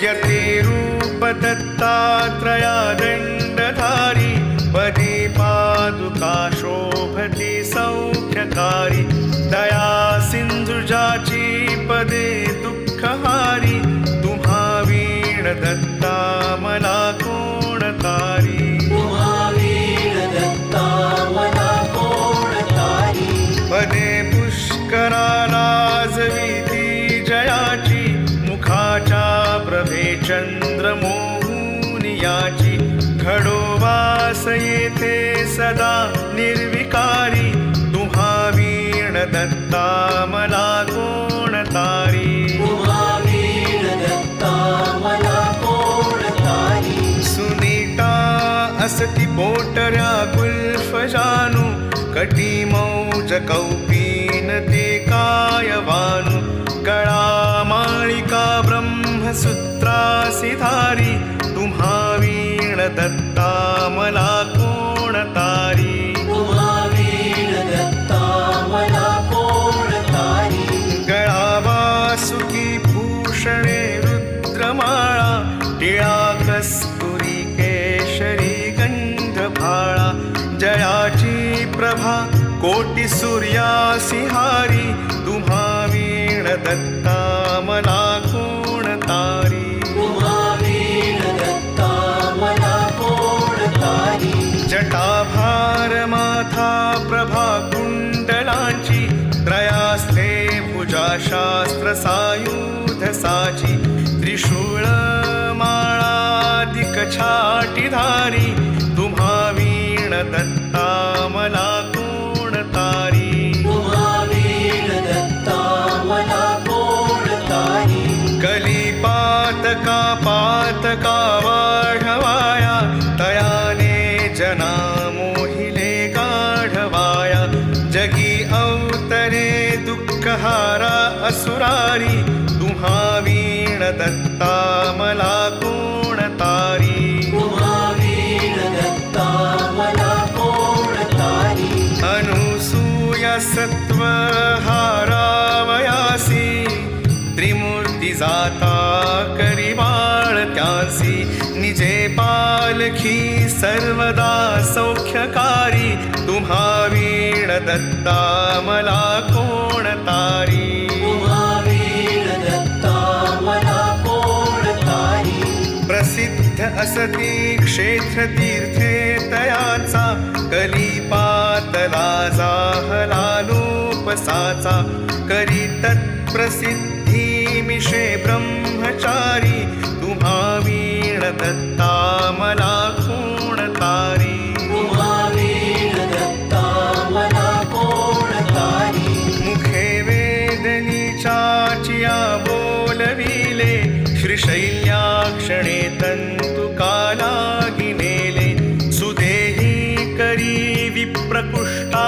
यतिरूपदत्तात्रया दण्डधारी पदे पादुका शोभति सौख्यकारी दया सिंधुजाची पदे दुःखहारी तुम्हा वीण दत्ता मला कोण तारी पदे पुष्कराला जविती जयाची मुखाच्या प्रभे चंद्रमोहुनियाची घडो वास येथे सदा निर्विकारी तुम्हा वीण दत्ता मला कोण तारी सुनीता असती पोटऱ्या गुल्फ जानू कटी मौज कौपीन ते कायवानु गळा माळिका ब्रह्मसूत्रासी धारी तुम्हा वीण दत्ता मला कोण तारी गळा वासुकी भूषणे रुद्रमाळा टिळा कस्तुरी केशरी गंधभाळा जयाची प्रभा कोटी सूर्यासी हारी तुम्हा वीण दत्ता मला कोण तारी जटाभार माथा प्रभा कुंडलांची त्रयास्ते भुजा शास्त्र सायुध साची त्रिशूळ माळादिक छाटी धारी तुम्हा वीण दत्ता मला कोण तारी कलिपातका पातका वाढवाया तयाने जना मोहिले गाढवाया जगी अवतरे दुःखहारा असुरारी तुम्हा वीण दत्ता मला कोण तारी अनुसूया सत्वहारावयासी त्रिमूर्ती जाता करी बाळ त्यासी निजे पालखी सर्वदा सौख्यकारी तुम्हा वीण दत्ता मला कोण तारी प्रसिद्ध असती क्षेत्र तीर्थे तयाचा कलिपातला जाहला लोपसाचा करी तत्प्रसिद्धी मिशे ब्रह्मचारी तुम्हा वीण दत्ता मला कोण तारी मुखे वेदनीचाचिया बोलविले श्रीशैल्याक्षणे तंतु कालागिनेले सुदेही करी विप्रकुष्टा